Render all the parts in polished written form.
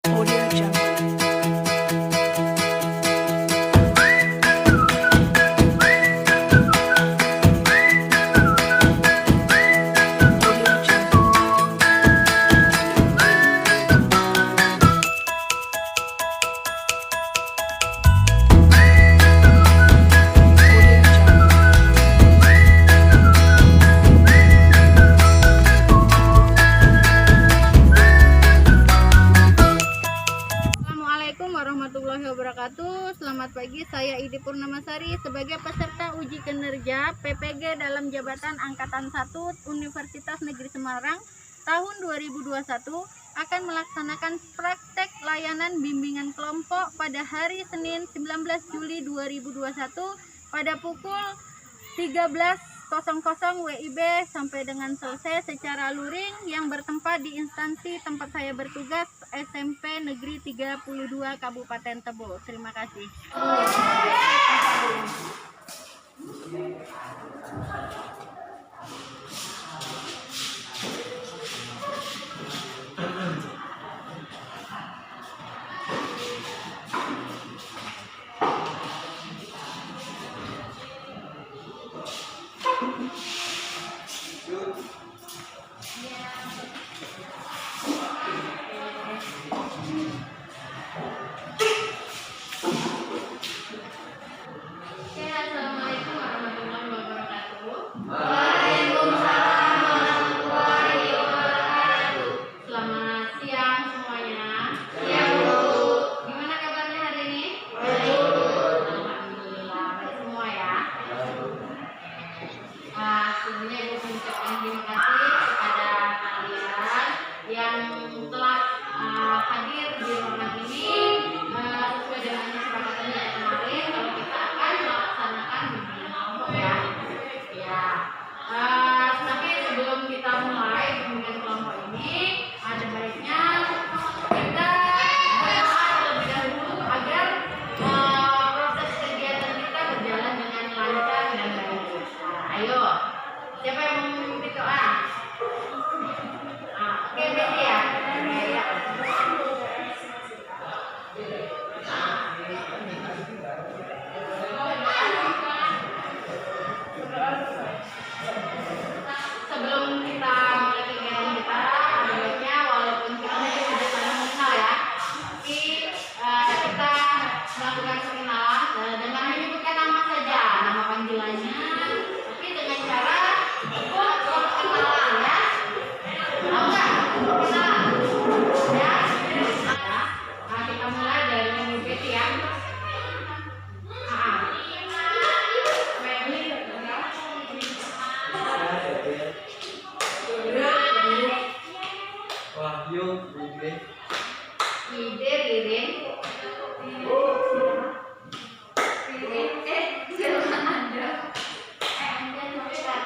Audio Jungle. Audio Jungle. Audio Jungle. Assalamualaikum warahmatullahi wabarakatuh. Selamat pagi, saya Idi Purnamasari sebagai peserta uji kinerja PPG dalam jabatan Angkatan 1 Universitas Negeri Semarang tahun 2021 akan melaksanakan praktek layanan bimbingan kelompok pada hari Senin 19 Juli 2021 pada pukul 13.00 WIB sampai dengan selesai secara luring yang bertempat di instansi tempat saya bertugas SMP Negeri 32 Kabupaten Tebo. Terima kasih. Oke, assalamualaikum warahmatullahi wabarakatuh. Selamat siang semuanya. Siang, Bu. Gimana kabarnya hari ini? Alhamdulillah, baik semua ya. Sebelumnya Ibu mengucapkan terima kasih kepada kalian yang telah hadir di ruangan ini sesuai dengan kesepakatan yang kemarin kalau kita akan melaksanakan bimbingan kelompok ya. Tapi sebelum kita mulai bimbingan kelompok ini, ada baiknya kita berdoa terlebih dahulu agar proses kegiatan kita berjalan dengan lancar dan baik. Ayo, siapa yang mau memimpin doa? Oke, Betty ya. Oke, ya. Sebelum kita mulai kegiatan kita, ada baiknya walaupun kita sudah saling mengenal ya, tapi kita melakukan perkenalan dengan menyebutkan nama saja, nama panggilannya, tapi dengan cara ikut perkenalan ya. Mau nggak? Perkenalan ya. Kita mulai dari Ibu Betty ya. Wahyu, Budi, Ide Ririn. Jangan Anda. Anda cepetan.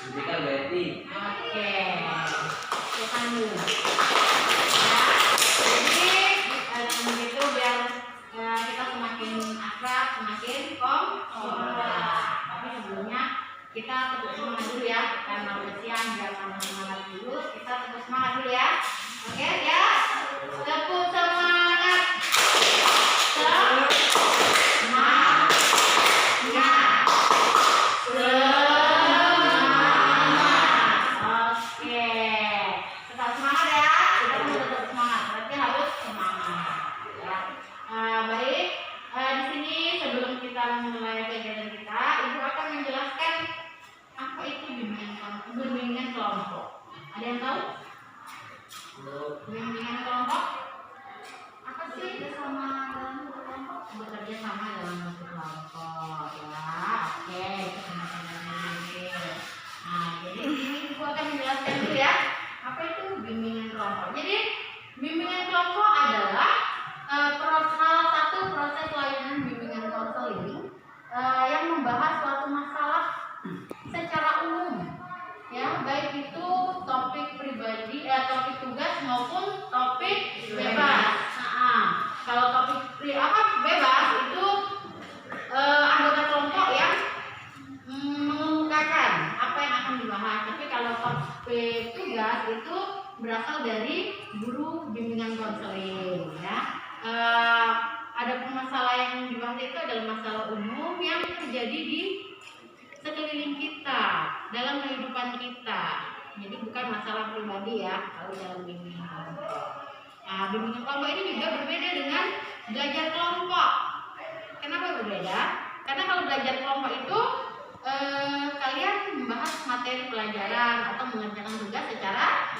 Judika Betty. Oke. Cepetan dulu. Ya. Jadi dengan begitu biar kita semakin akrab, semakin kompak. Tapi sebelumnya kita tepuk semangat dulu ya, karena udah siang jangan semangat dulu. Kita tepuk semangat dulu ya. Oke ya. Tepuk semangat. Semangat. Oke. Tetap semangat ya. Kita mau tetap semangat. Berarti harus semangat. Ya. Baik. Di sini sebelum kita mulai kegiatan kita, Ibu akan menjelaskan apa itu bimbingan kelompok. Ada yang tahu? Bimbingan kelompok? Apa sih? Bekerja sama dalam satu kelompok ya. Oke, itu sama-sama ini. Jadi di sini Ibu akan menjelaskan dulu ya. Apa itu bimbingan kelompok? Jadi bimbingan kelompok adalah salah satu proses layanan bimbingan konseling yang membahas suatu masalah secara umum ya, baik itu topik pribadi, topik tugas maupun topik bebas. Kalau topik bebas itu anggota kelompok yang mengemukakan apa yang akan dibahas. Tapi kalau topik tadi ya, kalau dalam bimbingan kelompok. Nah, bimbingan kelompok ini juga berbeda dengan belajar kelompok. Kenapa berbeda? Karena kalau belajar kelompok itu kalian membahas materi pelajaran atau mengerjakan tugas secara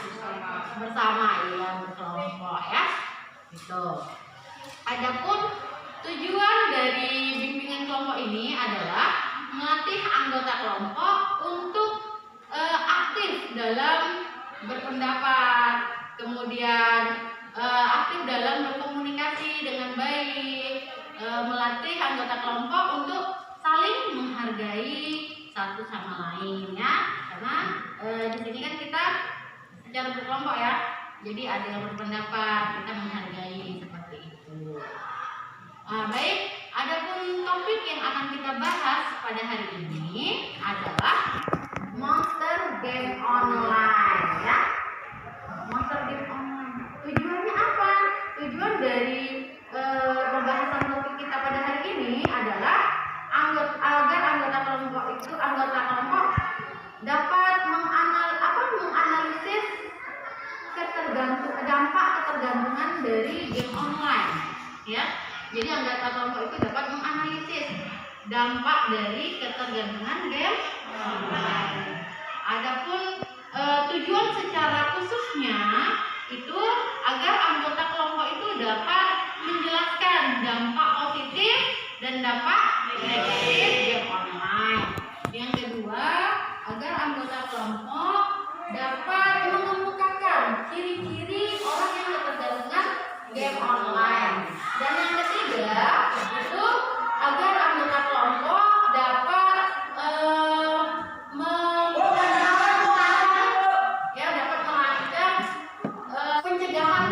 bersama, ya, berkelompok ya. Gitu. Adapun tujuan dari bimbingan kelompok ini adalah melatih anggota kelompok untuk aktif dalam berpendapat, kemudian aktif dalam berkomunikasi dengan baik, melatih anggota kelompok untuk saling menghargai satu sama lain ya. Karena di sini kan kita secara berkelompok ya. Jadi ada yang berpendapat, kita menghargai seperti itu. Baik, adapun topik yang akan kita bahas pada hari ini adalah Monster Game Online ya. Monster Game Online. Tujuannya apa? Tujuan dari pembahasan topik kita pada hari ini adalah agar anggota kelompok dapat menganalisis dampak ketergantungan dari game online ya. Jadi anggota kelompok itu dapat menganalisis dampak dari ketergantungan game online. Adapun tujuan secara khususnya itu agar anggota kelompok itu dapat menjelaskan dampak positif dan dampak negatif game online. Yang kedua, agar anggota kelompok dapat mengemukakan ciri-ciri orang yang ketergantungan game online. Dan yang ketiga, itu agar anggota kelompok dapat melakukan pencegahan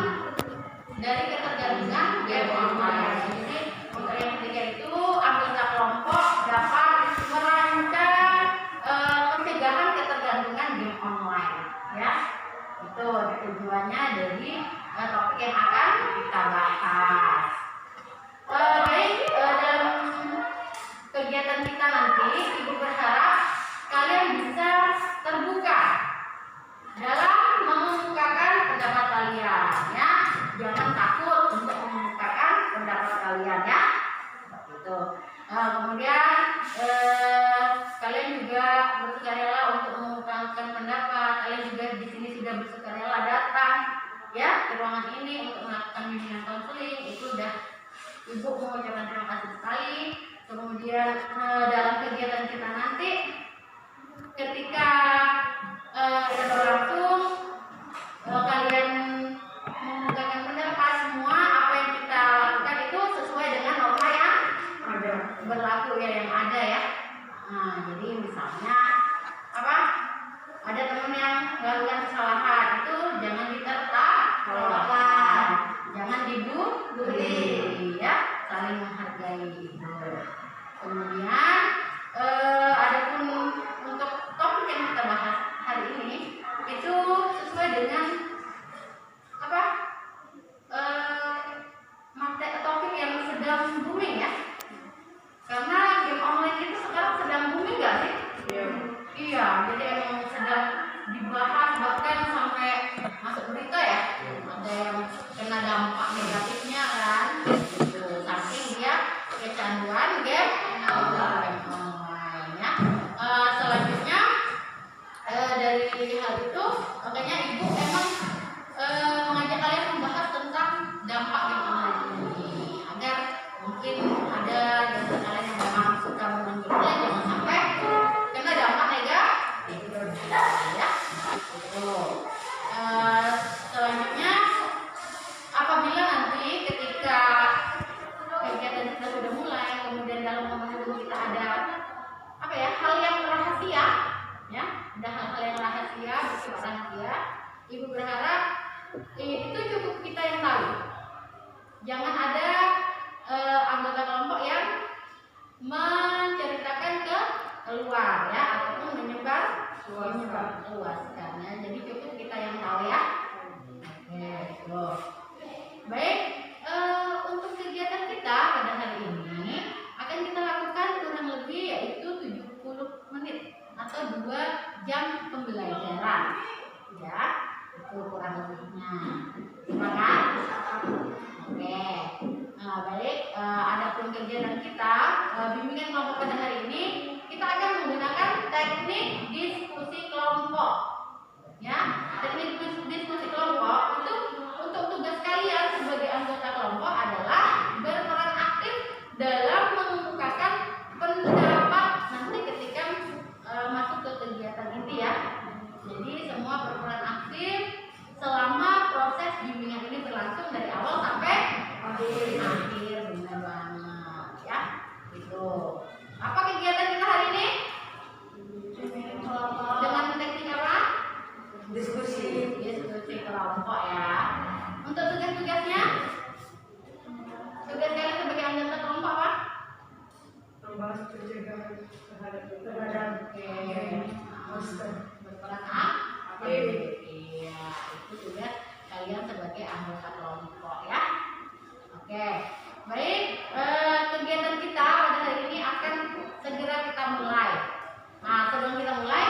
dari ketergantungan game online. Jadi untuk yang ketiga itu anggota kelompok dapat merancang pencegahan ketergantungan game online ya. Itu tujuannya dari topik yang akan kita bahas. Baik, dalam kegiatan kita nanti Ibu berharap kalian bisa terbuka dalam mengemukakan pendapat kalian ya. Jangan takut untuk mengemukakan pendapat kalian ya. Gitu. Kemudian kalian juga bersukarela untuk mengemukakan pendapat. Kalian juga di sini sudah bersukarela datang ya ke ruangan ini untuk melakukan bimbingan konseling. Itu sudah Ibu mengucapkan terima kasih sekali. Kemudian dalam kegiatan kita nanti ketika kita berlangsung, kalian mengemukakan pendapat semua apa yang kita lakukan itu sesuai dengan norma yang berlaku ya, yang ada ya. Nah, jadi misalnya apa? Ada teman yang melakukan kesalahan, itu jangan ditertawakan, jangan dibully ya, saling menghargai itu. Kemudian adapun untuk topik yang kita bahas hari ini itu sesuai dengan apa? Topik yang sedang booming ya. Karena game online itu sekarang sedang booming nggak sih? Iya, jadi emang sedang dibahas bahkan sampai masuk berita ya. Ada yang kena dampak negatifnya kan. Gitu. Saking dia kecanduan game online ya. Selanjutnya dari hal itu makanya Ibu emang mengajak kalian membahas tentang dampak game online ini agar mungkin ada dari kalian yang memang suka main game online jangan sampai kena dampak negatif ya. Selanjutnya apabila nanti ketika kegiatan kita sudah mulai, kemudian dalam momen kita ada apa ya, hal yang rahasia ya, ada hal-hal yang rahasia, bersifat rahasia, Ibu berharap itu cukup kita yang tahu. Jangan ada anggota kelompok yang menceritakan ke keluar ya, ataupun menyebarluaskan ya. Jadi cukup kita yang tahu ya. Oke, baik. Untuk kegiatan kita pada hari ini akan kita lakukan kurang lebih yaitu 70 menit atau 2 jam pembelajaran ya. Nah, semangat. Oke. Nah, baik. Adapun kegiatan kita bimbingan kelompok pada hari ini kita akan menggunakan teknik diskusi kelompok. Ya, teknik diskusi kelompok itu untuk tugas kalian sebagai anggota kelompok adalah berperan aktif dalam mengemukakan pendapat nanti ketika masuk ke kegiatan inti ya. Jadi semua berperan aktif selama proses bimbingan ini berlangsung dari awal sampai akhir. Benar banget ya. Itu. Apa kegiatan kita hari ini? Dengan teknik apa? Diskusi kelompok ya. Untuk tugas-tugasnya, tugas kalian sebagai anggota kelompok apa? Membahas pencegahan terhadap Berperan aktif. Iya, itu tugas kalian sebagai anggota kelompok ya. Oke, baik. Kegiatan kita pada hari ini akan segera kita mulai. Nah, sebelum kita mulai,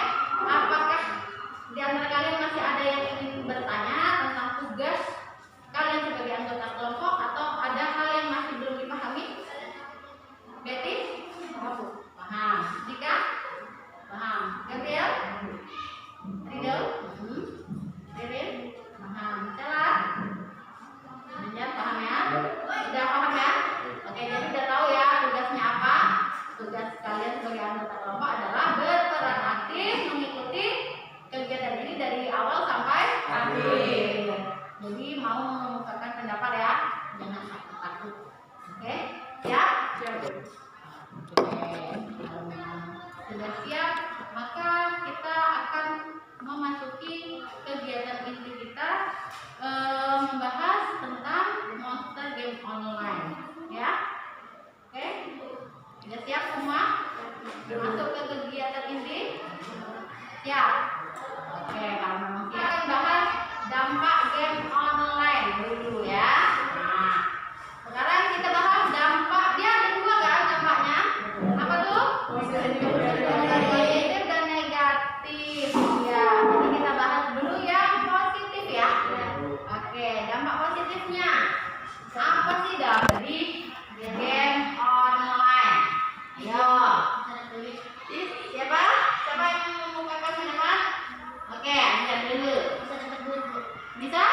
apakah di antara kalian masih ada yang ingin bertanya tentang tugas kalian sebagai anggota kelompok atau ada hal yang masih belum dipahami? Betty? Paham. Dika? Paham. Gabriel? Ridel? Ririn? Paham. Stella? Anjar paham ya? Sudah paham ya? Oke, jadi udah tahu ya tugasnya apa? Tugas kalian sebagai anggota kelompok adalah berperan aktif mengikuti kegiatan ini dari awal sampai akhir. Jadi mau mengemukakan pendapat ya, jangan takut-takut. Oke, siap? Siap. Oke, kalau memang sudah siap, maka kita akan memasuki kegiatan inti kita, membahas tentang monster game online, ya. Oke, sudah siap semua? Masuk ke kegiatan inti? Siap. Oke, kalau memang siap, kita bahas dampak game online dulu ya. Nah, sekarang kita bahas dampak. Dia ada dua kan dampaknya? Apa tuh? Positif dan negatif. Ya, jadi kita bahas dulu yang positif ya. Oke, dampak positifnya apa sih dari game online? Ayo. Siapa? Siapa yang mengemukakan pendapat? Oke, Anjar dulu. Bisa?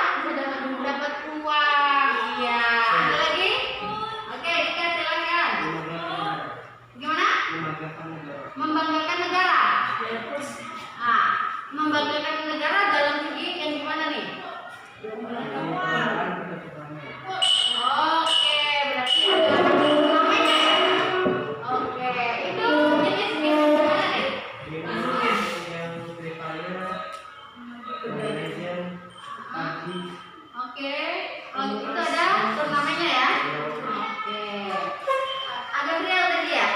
Dapat uang. Iya. Ada lagi? Oke, Dika silakan. Gimana? Membanggakan negara. Ah, membanggakan negara dalam segi yang gimana nih? Oke, berarti ada namanya ya. Oke, itu jenis game gimana nih? Oke, itu ada turnamennya ya. Oke, ada real tadi ya.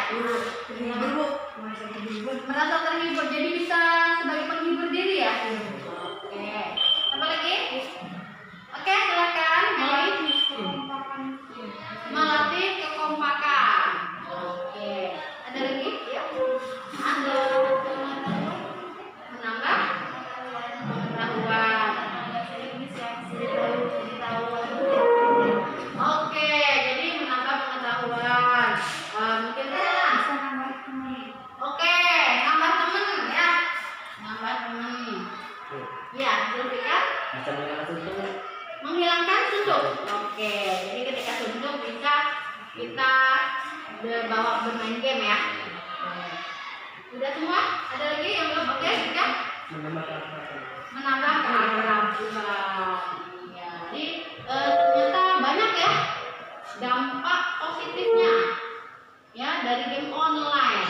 Merasa terhibur, jadi bisa sebagai penghibur diri ya. Oke, apa lagi? Oke, silakan. Melatih kekompakan. Oke, ada lagi? Ya. Ada menambah pengetahuan. Oke, jadi menambah pengetahuan. Mungkin oke, nambah temen ya. Nambah temen. Ya, Zulfikar. Menghilangkan suntuk. Oke, jadi ketika suntuk bisa kita bawa bermain game ya. Udah semua? Ada lagi yang belum? Oke, Dika. Menambah keakraban. Ya, jadi ternyata banyak ya dampak positifnya ya dari game online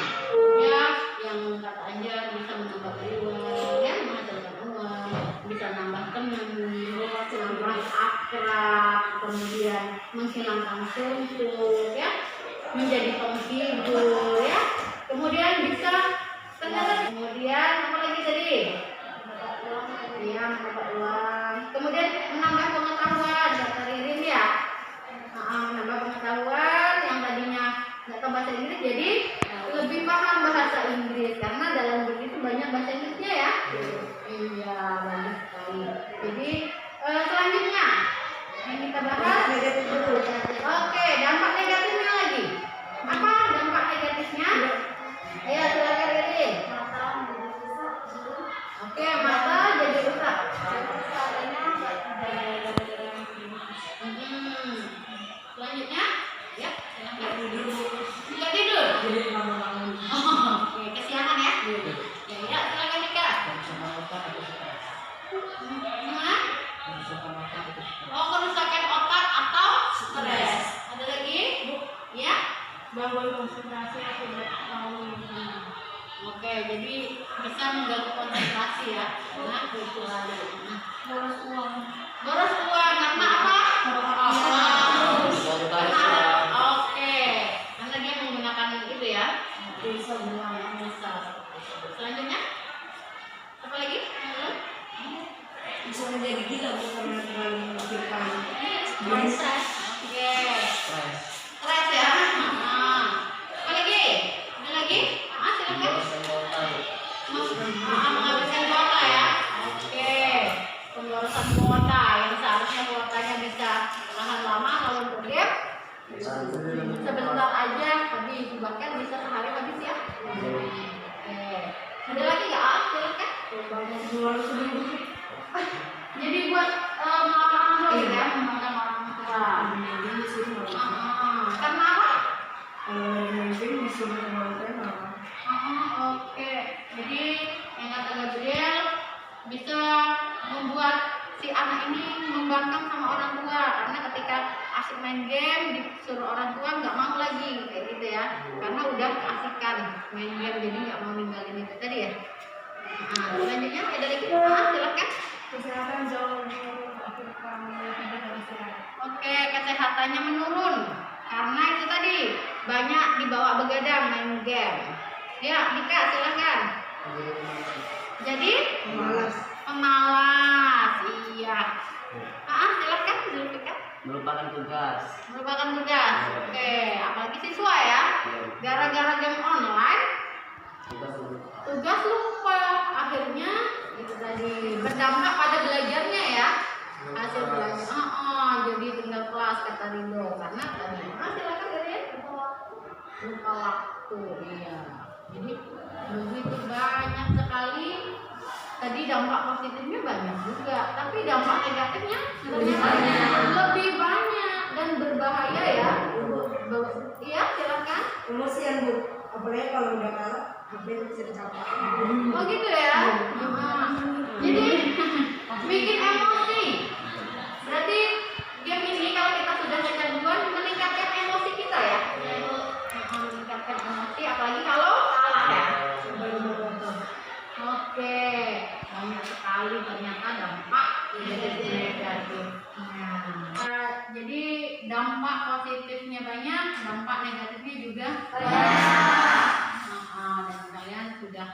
ya, yang kata Anjar bisa menambah uang ya, menghasilkan uang, bisa nambah teman, nambah akrab, kemudian menghilangkan suntuk ya, menjadi penghibur ya, kemudian bisa ternyata, kemudian apa lagi tadi? Ya, mendapat uang, kemudian menambah pengetahuan kata Ririn ya. Menambah pengetahuan yang tadinya nggak tahu bahasa Inggris jadi lebih paham bahasa Inggris karena dalam game itu banyak bahasa Inggrisnya ya. Iya, banyak sekali. Jadi selanjutnya gangguan konsentrasi akibat tahu. Oke, jadi bisa mengganggu konsentrasi ya. Nah, itu lagi. Boros uang. Boros uang karena apa? Oke, karena dia menggunakan itu ya. Bisa bilang bisa. Selanjutnya, apa lagi? Bisa menjadi gila karena terlalu memikirkan. Mindset. Oke. Stres ya. Apa lagi? Ada lagi? Silakan. Menghabiskan kuota ya. Oke. Pemborosan kuota yang seharusnya kuotanya bisa tahan lama kalau untuk game sebentar aja habis, bahkan bisa sehari habis ya. Oke. Ada lagi nggak? Silakan. Jadi buat orang tua gitu ya, memakan orang tua. Karena apa? Mungkin disuruh menonton apa? Oke. Jadi yang kata Gabriel bisa membuat si anak ini membangkang sama orang tua, karena ketika asik main game disuruh orang tua nggak mau lagi kayak gitu ya, karena udah keasikan main game jadi nggak mau ninggalin itu tadi ya. Selanjutnya ada lagi? Silakan. Kesehatan jauh lebih mengakibatkan tidak beristirahat. Oke, kesehatannya menurun karena itu tadi banyak dibawa begadang main game. Ya, Dika silakan. Jadi pemalas, iya. Silakan Zulfikar. Melupakan tugas. Merupakan tugas. Oke, apalagi siswa ya. Gara-gara game online, tugas lupa. Akhirnya itu tadi berdampak pada belajarnya ya. Hasil belajar. Jadi tinggal kelas kata Rido. Karena tadi. Silakan dari lupa waktu. Iya. Jadi begitu banyak sekali. Tadi dampak positifnya banyak juga, tapi dampak negatifnya lebih banyak dan berbahaya ya. Iya, silakan. Emosian Bu, apalagi kalau udah kalah, HP itu bisa dicapai. Oh gitu ya. Jadi bikin emosi. Berarti game ini kalau kita sudah kecanduan meningkatkan emosi kita ya. Meningkatkan emosi, apalagi kalau kalah ya. Oke, banyak sekali ternyata dampak negatifnya. Jadi dampak positifnya banyak, dampak negatifnya juga banyak. Dan kalian sudah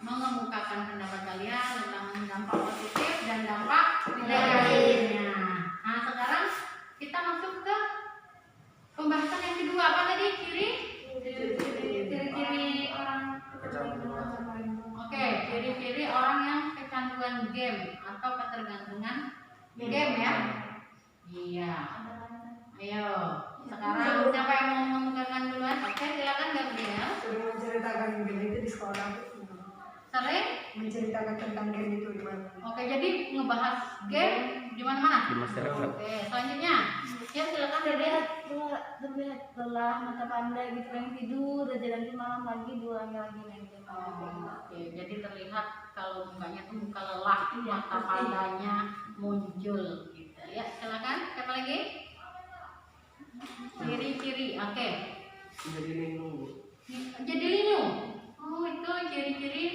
mengemukakan pendapat kalian tentang dampak positif dan dampak negatifnya. Nah, sekarang kita masuk ke pembahasan yang kedua. Apa tadi? Ciri-ciri orang. Oke, ciri-ciri orang yang kecanduan game atau ketergantungan game ya. Iya. Ayo, sekarang siapa yang mau mengemukakan duluan? Oke, silakan Gabriel. Sering menceritakan game itu di sekolah. Sering Menceritakan tentang game itu di mana? Oke, jadi ngebahas game di mana-mana. Di masyarakat. Oke, selanjutnya. Ya, silakan Dede. Terlihat lelah, mata pandai gitu, pengen tidur aja, nanti malam lagi dua lagi main game. Oke, jadi terlihat kalau mukanya tuh muka lelah, mata pandanya muncul gitu. Ya, silakan. Siapa lagi? Ciri-ciri. Oke. Jadi linglung. Jadi linglung. Oh, itu ciri-ciri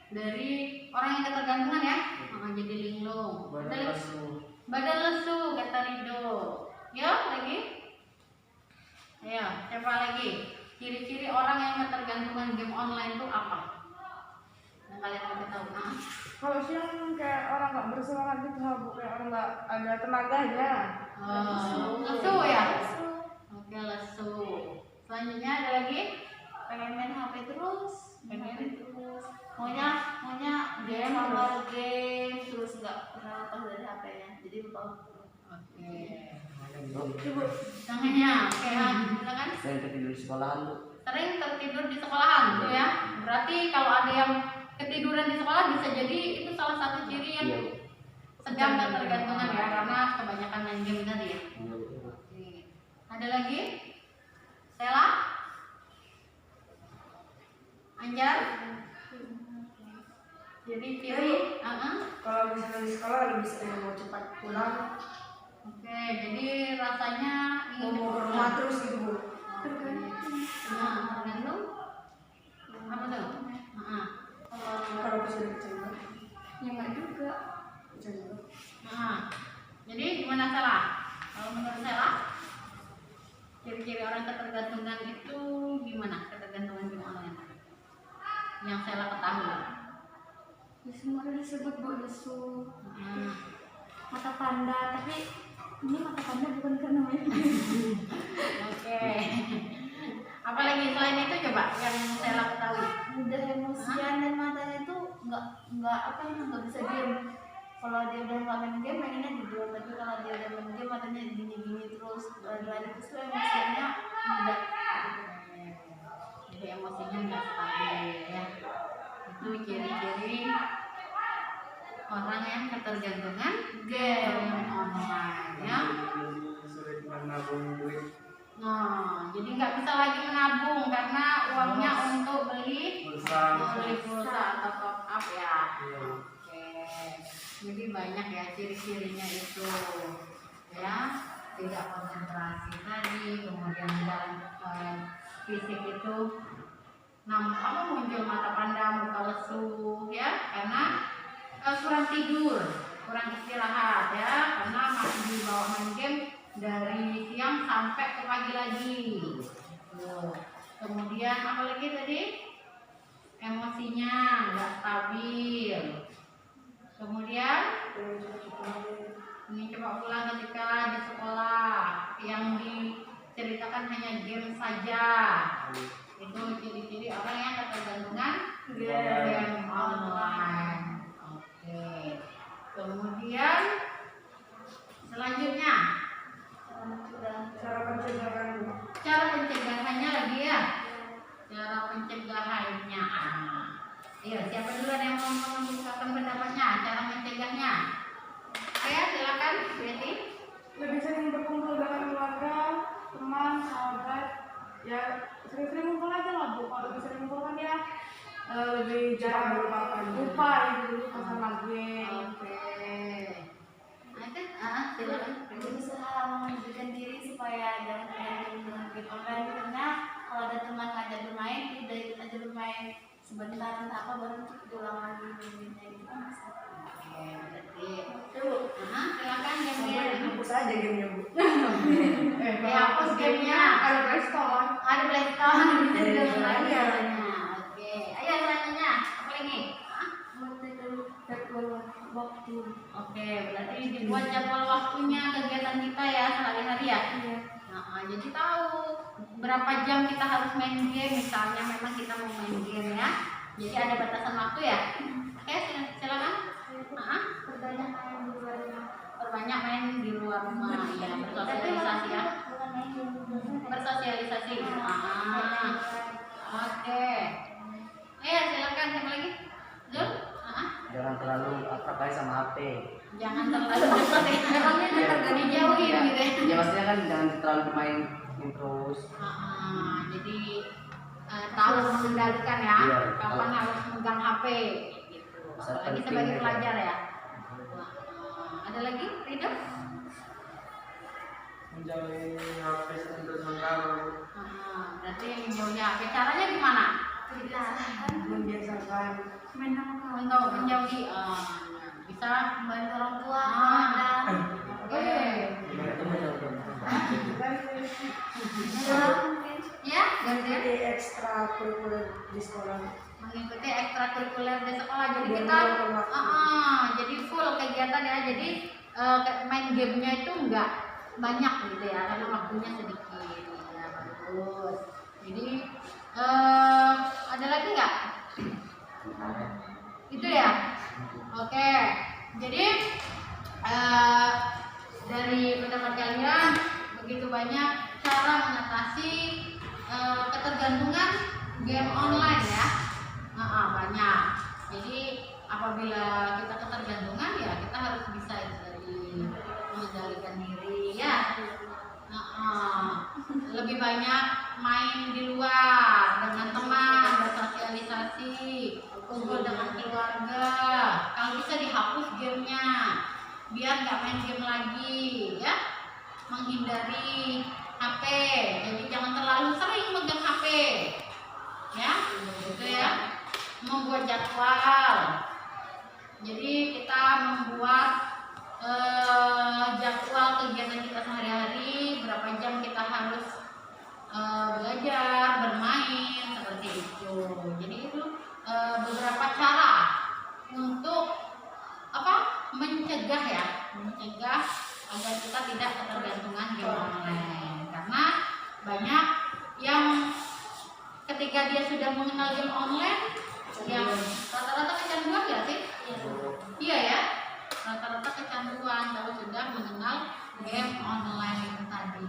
dari orang yang ketergantungan ya. Jadi linglung. Badan lesu kata Rido. Ya, lagi. Ayo, siapa lagi? Ciri-ciri orang yang ketergantungan game online itu apa? Yang kalian mau tahu? Kalau siang kayak orang nggak bersemangat gitu, kayak orang nggak ada tenaganya. Lesu ya? Oke, lesu. Selanjutnya ada lagi? Pengen main HP terus, maunya Game sama game terus nggak pernah lepas dari HP-nya, jadi lupa. Oke. Coba Tangannya, oke, silakan. Saya tertidur di sekolahan Bu. Sering tertidur di sekolahan, gitu ya. Berarti kalau ada yang ketiduran di sekolah bisa jadi itu salah satu ciri yang sedang ketergantungan ya, karena kebanyakan main game tadi ya. Oke. Ada lagi? Stella? Anjar? Jadi ciri, Kalau misalnya di sekolah lebih sering mau cepat pulang, Oke, jadi rasanya ingin mau ke rumah terus gitu Bu. tergantung apa tuh? Kalau bisa dikecilkan, Ya nggak juga. kecilkan. Jadi gimana salah? Kalau menurut saya, ciri-ciri orang ketergantungan itu gimana? Ketergantungan game online yang saya ketahui. Ya, semua udah disebut Bu lesu, Hmm. mata panda, tapi ini mata panda bukan karena main. Oke. Apalagi selain itu coba yang saya ketahui. Mudah emosian dan matanya itu nggak apa ya, nggak bisa diam. Kalau dia udah nggak main game, mainnya tidur. Tapi kalau dia udah main game, matanya gini-gini terus lari-lari terus tuh emosiannya mudah. Jadi emosinya nggak stabil ya. Itu ciri-ciri orang yang ketergantungan game online ya. Sulit menabung duit. Nah, jadi nggak bisa lagi menabung karena uangnya untuk beli Pulsa. atau top up ya. Iya. Oke, jadi banyak ya ciri-cirinya itu ya, tidak konsentrasi tadi, kemudian dalam fisik itu nampak muncul mata panda, muka lesu ya, karena kurang tidur, kurang istirahat ya, karena masih dibawa main game dari siang sampai ke pagi lagi. Tuh. Kemudian apa lagi tadi? Emosinya nggak stabil. Kemudian ini coba ulang ketika di sekolah yang diceritakan hanya game saja. Itu ciri-ciri orang yang ketergantungan game online. Oke. Kemudian selanjutnya Cara pencegahan. cara pencegahannya lagi ya. Cara pencegahannya. Iya, siapa duluan yang mau mengungkapkan pendapatnya? Cara mencegahnya. Oke, silakan, Betty. Lebih sering berkumpul dengan keluarga, teman, sahabat, ya sering-sering ngumpul aja lah Bu. Kalau lebih sering ngumpul kan ya lebih jarang lupa gitu sama game. Oke. Nah, itu, silakan. Berusaha menunjukkan diri supaya jangan tergantung dengan game online, karena kalau ada teman ngajak bermain, dia udah ikut aja bermain sebentar, entah apa baru diulang lagi mainnya gitu kan bisa. Oke, berarti. Itu Silakan Sampai game-nya. hapus aja gamenya Bu. Dihapus gamenya. Ada Playstore. Ada Playstore bisa Iya, diulang lagi iya. caranya. Oke, ayo selanjutnya. Apa lagi? jadwal waktu. Oke, berarti dibuat jadwal waktunya kegiatan kita ya sehari-hari ya. Iya. Nah, jadi tahu berapa jam kita harus main game, misalnya memang kita mau main game ya. Jadi ada batasan waktu ya. Oke, silakan. Perbanyak main di luar rumah. Perbanyak main di luar rumah ya, bersosialisasi ya. Bukan main di luar rumah. Bersosialisasi. Oke. Silakan siapa lagi? Zul? Jangan terlalu akrab aja sama HP. Jangan terlalu dekat ya. Emangnya dijauhin gitu ya. Ya maksudnya kan jangan terlalu main terus. Jadi tahu mengendalikan ya, Iya, kapan harus megang HP gitu. Apalagi sebagai pelajar ya. Ada lagi, Ridho? Menjauhi HP sementara. Berarti yang menjauhi HP. Caranya gimana? Membiasakan. Main sama kawan. Untuk menjauhi, bisa Membantu orang tua, Ah. kadang. Oke. Mungkin. Ya, gantian. Jadi ekstra kurikuler di sekolah. Mengikuti ekstrakurikuler di sekolah. Jadi Biar kita meluangkan waktu. jadi full kegiatan ya. Jadi main gamenya itu enggak banyak gitu ya, karena waktunya sedikit. Ya, bagus. Jadi ada lagi nggak? Itu ya. Oke. Jadi dari pendapat kalian begitu banyak cara mengatasi ketergantungan game online ya. Banyak. Jadi apabila kita ketergantungan ya kita harus bisa dari mengendalikan diri ya. Lebih banyak main di luar dengan teman, bersosialisasi, kumpul dengan keluarga. Kalau bisa dihapus gamenya, biar nggak main game lagi ya. Menghindari HP. Jadi jangan terlalu sering megang HP. Ya, gitu ya. Membuat jadwal. Jadi kita membuat jadwal kegiatan kita sehari-hari, berapa jam kita harus belajar, bermain, seperti itu. Jadi itu beberapa cara untuk mencegah agar kita tidak ketergantungan game online. Karena banyak yang ketika dia sudah mengenal game online, yang rata-rata kecanduan ya sih? Iya ya, rata-rata kecanduan kalau sudah mengenal game online itu tadi.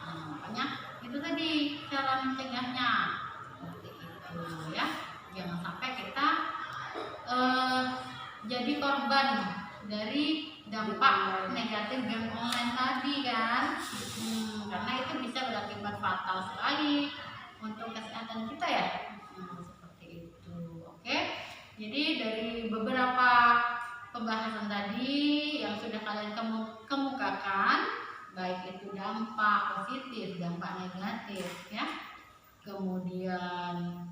Makanya itu tadi cara mencegahnya, seperti itu ya. Jangan sampai kita jadi korban dari dampak negatif game online tadi kan. Karena itu bisa berakibat fatal sekali untuk kesehatan kita ya. Seperti itu. Oke. Jadi dari beberapa pembahasan tadi yang sudah kalian kemukakan, baik itu dampak positif, dampak negatif ya. Kemudian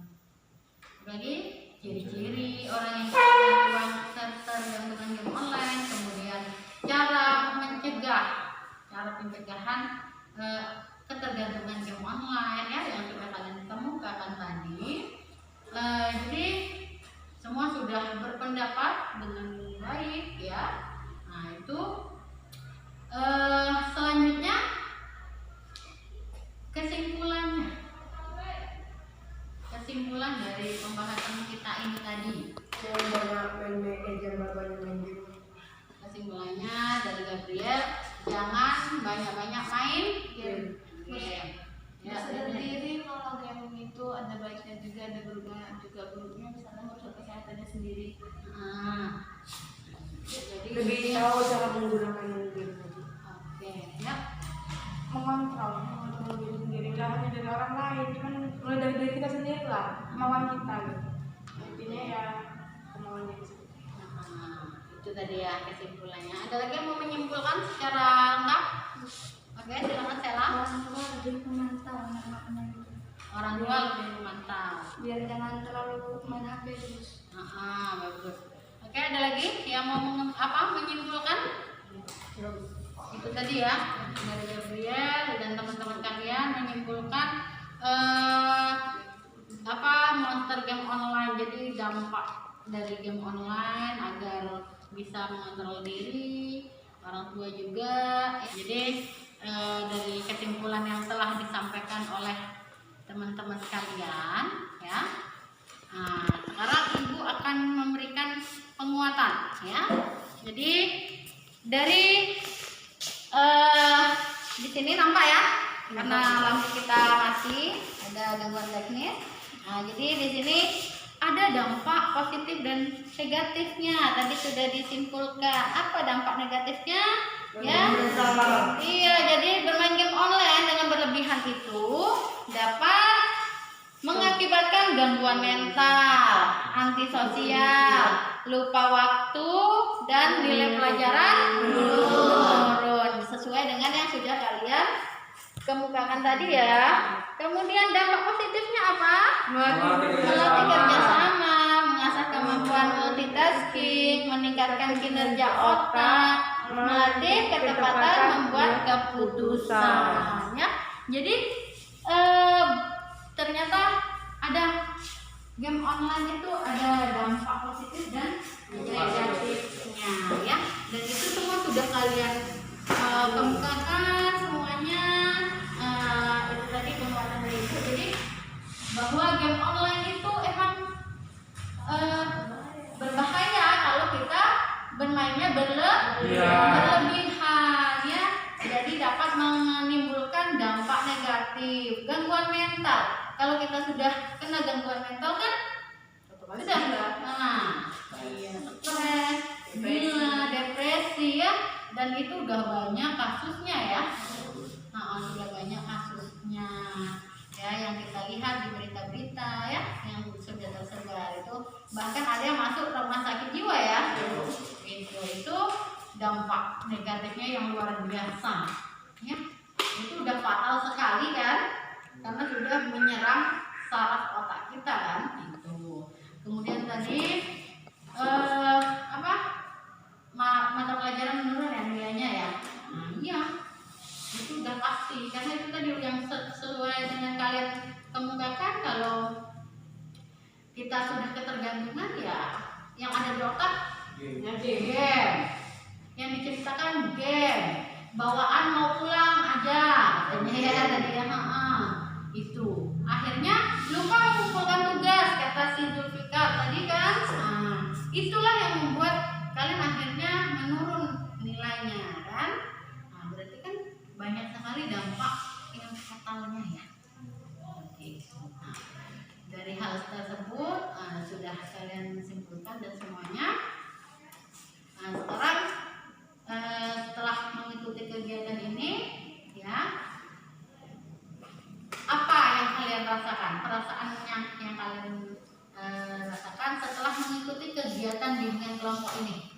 lagi ciri-ciri orang yang tergantung game online, kemudian cara pencegahan ketergantungan game online ya yang sudah kalian kemukakan tadi. Jadi semua sudah berpendapat dengan baik ya. Nah itu selanjutnya kesimpulan dari pembahasan kita ini tadi. Jangan banyak main game. Kesimpulannya dari Gabriel, jangan banyak-banyak main game. Ya, sadar diri kalau game itu ada baiknya juga, ada buruknya, misalnya merusak kesehatannya sendiri. Jadi Lebih tahu cara menggunakan game. oke ya. mengontrol diri sendiri, nggak hanya dari orang lain, cuman mulai dari diri kita sendiri lah, kemauan kita gitu. Intinya ya kemauan diri sendiri. Itu tadi ya kesimpulannya. Ada lagi yang mau menyimpulkan secara lengkap? Oke, silakan Sela. Orang tua lebih memantau anak-anaknya gitu, Orang tua lebih memantau. biar jangan terlalu main HP terus. Bagus. Oke, ada lagi yang mau menyimpulkan? Itu tadi ya dari Gabriel dan teman-teman kalian menyimpulkan monster game online. Jadi dampak dari game online agar bisa mengontrol diri, orang tua juga. Jadi dari kesimpulan yang telah disampaikan oleh teman-teman sekalian ya. Nah, sekarang Ibu akan memberikan penguatan ya. Jadi dari di sini nampak ya, karena lampu kita mati, ada gangguan teknis. Nah, jadi di sini ada dampak positif dan negatifnya. Tadi sudah disimpulkan. Apa dampak negatifnya? Ya. Iya, jadi bermain game online dengan berlebihan itu dapat mengakibatkan gangguan mental, antisosial, lupa waktu, dan nilai pelajaran menurun. Sesuai dengan yang sudah kalian kemukakan tadi ya. Kemudian dampak positifnya apa? Melatih kerjasama, mengasah kemampuan multitasking, meningkatkan kinerja otak, melatih ketepatan membuat keputusan. Ya, jadi ternyata ada game online itu ada dampak positif dan negatifnya ya. Dan itu semua sudah kalian kemukakan semuanya. Itu tadi penguatan dari itu. Jadi bahwa game online itu emang berbahaya kalau kita bermainnya berlebihan ya. Jadi dapat menimbulkan dampak negatif, gangguan mental. Kalau kita sudah kena gangguan mental kan sudah stres, gila, depresi ya. Dan itu udah banyak kasusnya ya. Sudah banyak kasusnya ya yang kita lihat di berita-berita ya, yang sudah tersebar itu. Bahkan ada yang masuk rumah sakit jiwa ya. Itu dampak negatifnya yang luar biasa ya. Itu sudah fatal sekali kan, karena sudah menyerang saraf otak kita kan. Itu. Kemudian tadi mata pelajaran menurun ya nilainya ya. Nah, iya, itu udah pasti karena itu tadi yang sesuai dengan kalian kemukakan. Kalau kita sudah ketergantungan ya yang ada di otak game, yang diceritakan game, bawaan mau pulang aja katanya ya tadi ya. Itu akhirnya lupa mengumpulkan tugas kata si Zulfikar tadi kan. Nah, itulah yang membuat kalian akhirnya menurun nilainya kan. Nah, berarti kan banyak sekali dampak yang fatalnya ya. Oke. Nah, dari hal tersebut sudah kalian simpulkan dan semuanya. Nah, sekarang setelah mengikuti kegiatan ini ya, apa yang kalian rasakan? Perasaan yang kalian rasakan setelah mengikuti kegiatan bimbingan kelompok ini?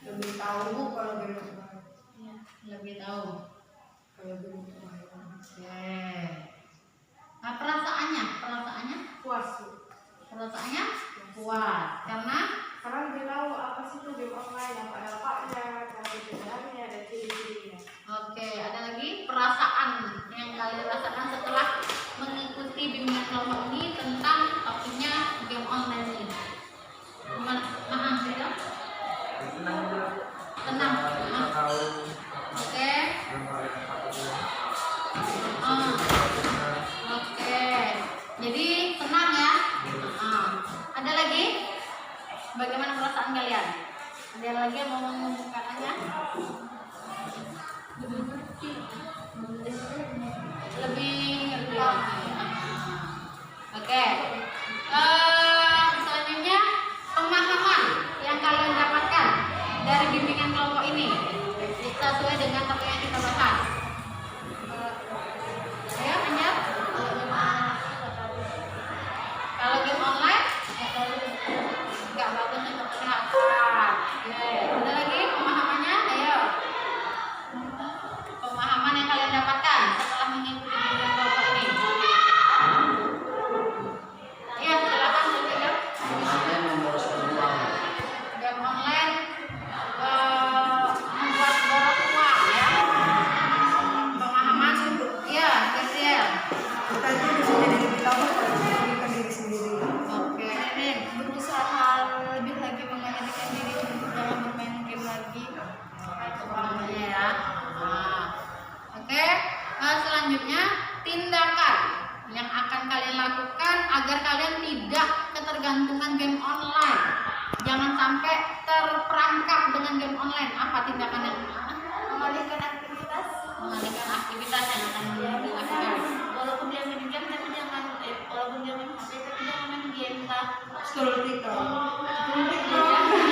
Lebih tahu kalau game online. Ya, lebih tahu. Kalau game online. Oke. Nah, perasaannya puas. perasaannya puas karena Sekarang dia tahu apa sih itu game online, apa dampaknya, cara berjalannya, dan ciri-cirinya. oke, ada lagi perasaan yang kalian rasakan setelah mengikuti bimbingan kelompok ini tentang topiknya game online ini. Gimana? Beda? Tenang juga. Tenang. Kita tahu. Oke. Oke. Jadi tenang ya. Ada lagi? Bagaimana perasaan kalian? Ada lagi yang mau mengumumkannya? Lebih ngerti lagi. Oke. Selanjutnya pemahaman yang kalian dapatkan dari bimbingan kelompok ini sesuai dengan topik yang kita bahas. Ayo, Anjar. Kalau game online nggak bagus untuk kesehatan. Oke. Ada lagi pemahamannya? Ayo. Pemahaman yang kalian dapatkan setelah mengikuti bimbingan kelompok ini. Iya, silakan Zulfikar. Kemudian memboroskan uang. Game online membuat boros uang ya. Pemahaman? Iya, Gabriel. Kita itu bisa jadi lebih tahu kalau mengendalikan diri sendiri. Oke, Nenek berusaha lebih lagi mengendalikan diri untuk jangan bermain game lagi. itu pemahamannya ya. Nah, oke. Selanjutnya tindakan yang akan kalian lakukan agar kalian tidak ketergantungan game online. Jangan sampai terperangkap dengan game online. Apa tindakan yang Mengalihkan aktivitas. mengalihkan aktivitas yang akan dilakukan? Walaupun dia main game tapi jangan walaupun dia main HP tapi jangan main game lah. Scroll TikTok.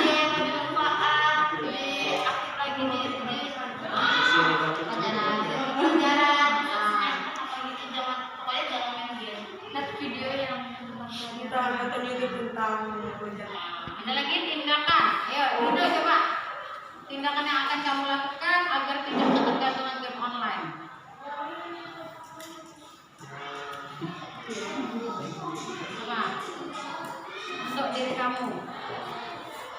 Dia ada manfaat, aktif lagi di pelajaran, apa gitu jangan pokoknya jangan main game. Lihat video yang Kita nonton YouTube tentang belajar. Ada lagi tindakan. Ayo, udah coba. Tindakan yang akan kamu lakukan agar tidak ketergantungan game online. Coba. Untuk diri kamu.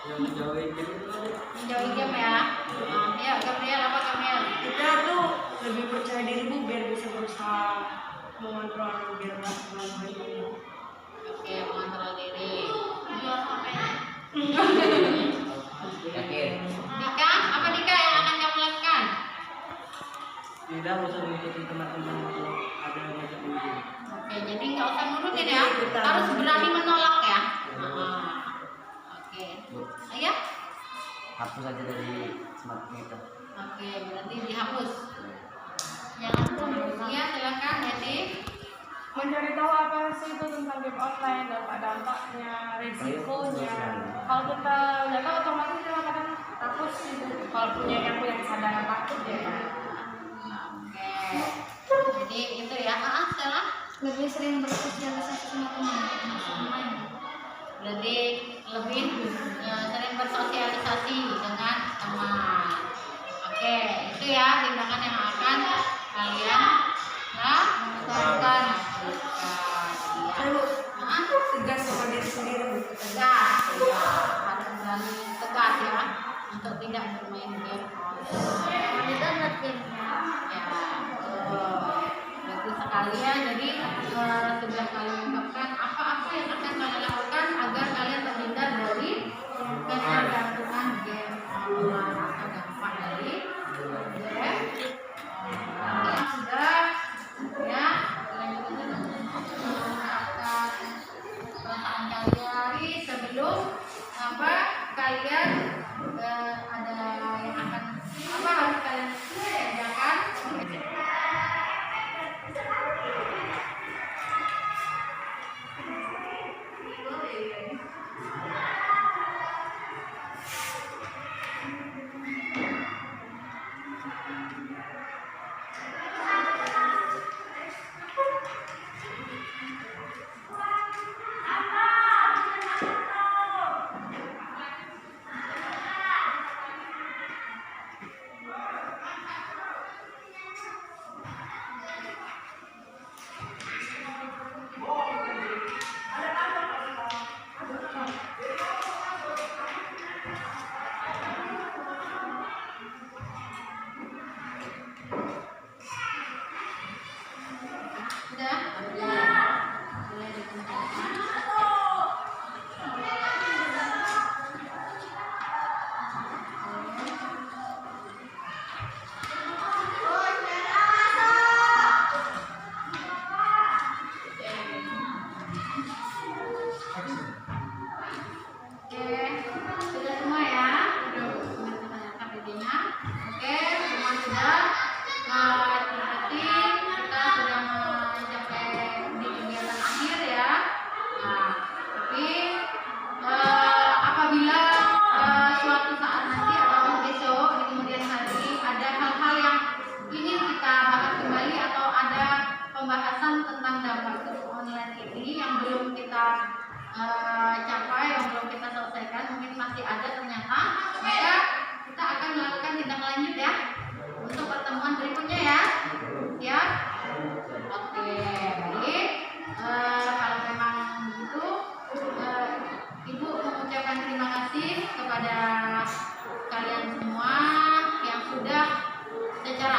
Yang menjauhi game itu tadi. Menjauhi game ya. Ya, Gabriel apa Gabriel? Kita tuh lebih percaya diri Bu biar bisa berusaha mengontrol biar nggak terlalu banyak. Oke, mengontrol diri. jual HP-nya. Yakin. Dika, apa Dika yang akan kamu lakukan? Tidak usah mengikuti teman-teman kalau ada yang ngajak main game. Oke, jadi nggak usah nurutin ya. Harus berani menolak ya. Oke. Ayo. Hapus aja dari smartphone kita. Oke, berarti dihapus. Jangan terus. Ya, silakan Yati. Mencari tahu apa sih itu tentang game online, dampaknya, resikonya. Kalau kita nggak tahu otomatis kita kadang takut sih. Kalau yang punya kesadaran takut ya. Oke. Jadi itu ya. Stella. Lebih sering bersosialisasi sama teman. Berarti lebih sering bersosialisasi dengan teman. Oke, itu ya tindakan yang akan akan kalian lakukan. Tegas sama diri sendiri Bu. Tegas, ya, harus berani tegas ya untuk tidak bermain game online. Kita nggak gamenya. Ya, bagus sekali ya. Jadi sudah kalian ungkapkan apa-apa yang akan kalian lakukan agar kalian terhindar dari ketergantungan game online atau dampak dari game online. Sudah ya, kalian juga mengungkapkan perasaan kalian sebelum kalian ada yang akan harus kalian kerjakan. Sudah? Boleh dikumpulkan. Oke, sudah semua ya. Sudah menanyakan idenya. Oke, semua sudah. Berarti kita sudah mencapai di kegiatan akhir ya. Nah, tapi apabila suatu saat nanti atau besok di kemudian hari ada hal-hal yang ingin kita bahas kembali atau ada pembahasan tentang dampak online ini yang belum kita capai, yang belum kita selesaikan, mungkin masih ada ternyata, maka kita akan melakukan tindak lanjut ya untuk pertemuan berikutnya ya. Siap? Oke, baik. Kalau memang begitu, Ibu mengucapkan terima kasih kepada kalian semua yang sudah secara